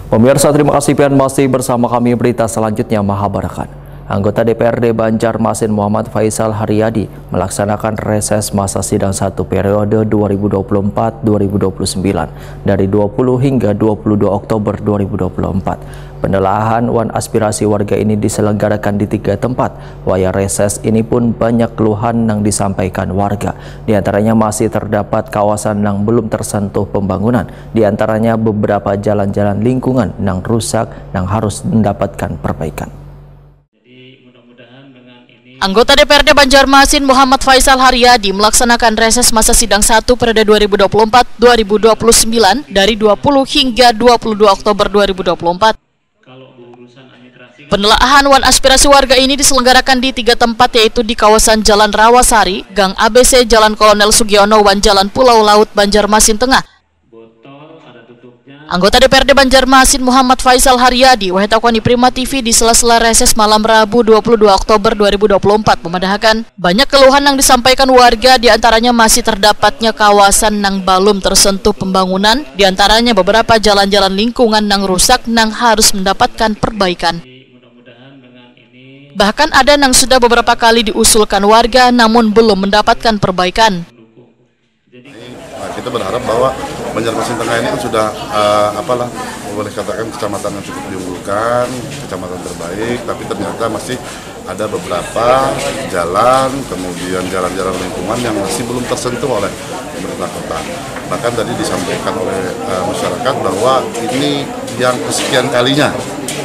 Pemirsa, terima kasih pian masih bersama kami. Berita selanjutnya, Mahabarakan. Anggota DPRD Banjarmasin Muhammad Faisal Haryadi melaksanakan reses masa sidang 1 periode 2024-2029 dari 20 hingga 22 Oktober 2024. Penelaahan wan aspirasi warga ini diselenggarakan di 3 tempat. Waya reses ini pun banyak keluhan yang disampaikan warga. Di antaranya masih terdapat kawasan yang belum tersentuh pembangunan. Di antaranya beberapa jalan-jalan lingkungan yang rusak yang harus mendapatkan perbaikan. Anggota DPRD Banjarmasin Muhammad Faisal Haryadi melaksanakan reses masa sidang 1 periode 2024-2029 dari 20 hingga 22 Oktober 2024. Penelaahan wan aspirasi warga ini diselenggarakan di 3 tempat, yaitu di kawasan Jalan Rawasari, Gang ABC, Jalan Kolonel Sugiono, wan Jalan Pulau Laut, Banjarmasin Tengah. Anggota DPRD Banjarmasin Muhammad Faisal Haryadi, Wahetakoni Prima TV di sela-sela reses malam Rabu 22 Oktober 2024 memandahkan banyak keluhan yang disampaikan warga, diantaranya masih terdapatnya kawasan yang belum tersentuh pembangunan, diantaranya beberapa jalan-jalan lingkungan yang rusak yang harus mendapatkan perbaikan. Bahkan ada yang sudah beberapa kali diusulkan warga namun belum mendapatkan perbaikan. Kita berharap bahwa Banjarmasin Tengah ini kan sudah boleh katakan kecamatan yang cukup diunggulkan, kecamatan terbaik, tapi ternyata masih ada beberapa jalan, kemudian jalan-jalan lingkungan yang masih belum tersentuh oleh pemerintah kota. Bahkan tadi disampaikan oleh masyarakat bahwa ini yang kesekian kalinya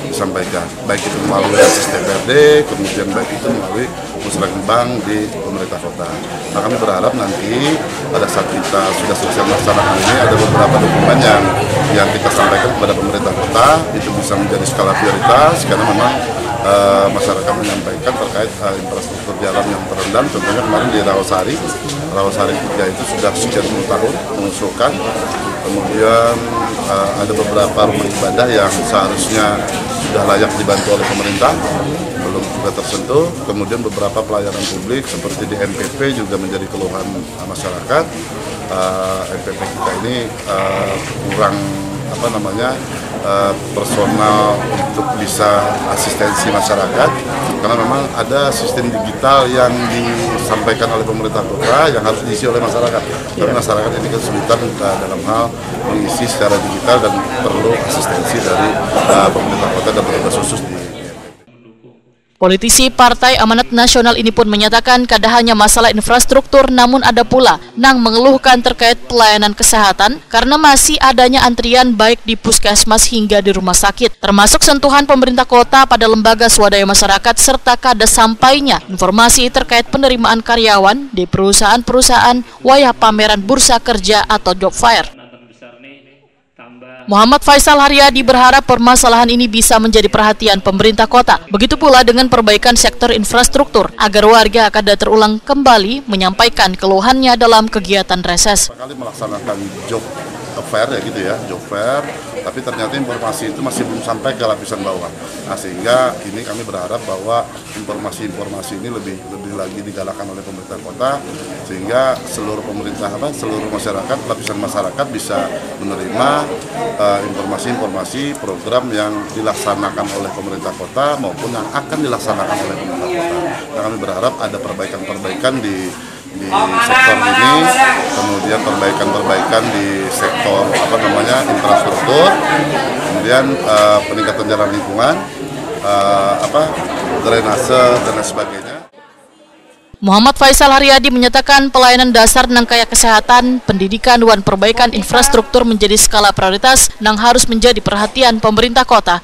disampaikan, baik itu melalui reses DPRD, kemudian baik itu melalui musragbang di pemerintah kota. Nah, kami berharap nanti pada saat kita sudah selesai melaksanakan ini, ada beberapa dokumen yang kita sampaikan kepada pemerintah kota, itu bisa menjadi skala prioritas, karena memang masyarakat menyampaikan terkait infrastruktur jalan yang terendam. Contohnya kemarin di Rawasari 3 itu sudah sekian puluh tahun mengusulkan. Kemudian ada beberapa rumah ibadah yang seharusnya sudah layak dibantu oleh pemerintah, belum juga tersentuh. Kemudian beberapa pelayanan publik seperti di MPP juga menjadi keluhan masyarakat. MPP kita ini kurang personal untuk bisa asistensi masyarakat, karena memang ada sistem digital yang disampaikan oleh pemerintah kota yang harus diisi oleh masyarakat. Tapi masyarakat ini kesulitan dalam hal mengisi secara digital dan perlu asistensi dari pemerintah kota dan petugas khusus di. Politisi Partai Amanat Nasional ini pun menyatakan kada hanya masalah infrastruktur, namun ada pula yang mengeluhkan terkait pelayanan kesehatan karena masih adanya antrian baik di puskesmas hingga di rumah sakit, termasuk sentuhan pemerintah kota pada lembaga swadaya masyarakat serta kada sampainya informasi terkait penerimaan karyawan di perusahaan-perusahaan wayah pameran bursa kerja atau job fair. Muhammad Faisal Haryadi berharap permasalahan ini bisa menjadi perhatian pemerintah kota. Begitu pula dengan perbaikan sektor infrastruktur agar warga kada terulang kembali menyampaikan keluhannya dalam kegiatan reses. Kali melaksanakan job fair job fair, tapi ternyata informasi itu masih belum sampai ke lapisan bawah. Nah, sehingga ini kami berharap bahwa informasi-informasi ini lebih lagi digalakkan oleh pemerintah kota, sehingga seluruh masyarakat, lapisan masyarakat bisa menerima informasi-informasi program yang dilaksanakan oleh pemerintah kota maupun yang akan dilaksanakan oleh pemerintah kota. Nah, kami berharap ada perbaikan-perbaikan di sektor ini, kemudian perbaikan di sektor infrastruktur, kemudian peningkatan jalan lingkungan, drainase dan lain sebagainya. Muhammad Faisal Haryadi menyatakan pelayanan dasar nang kaya kesehatan, pendidikan, dan perbaikan infrastruktur menjadi skala prioritas yang harus menjadi perhatian pemerintah kota.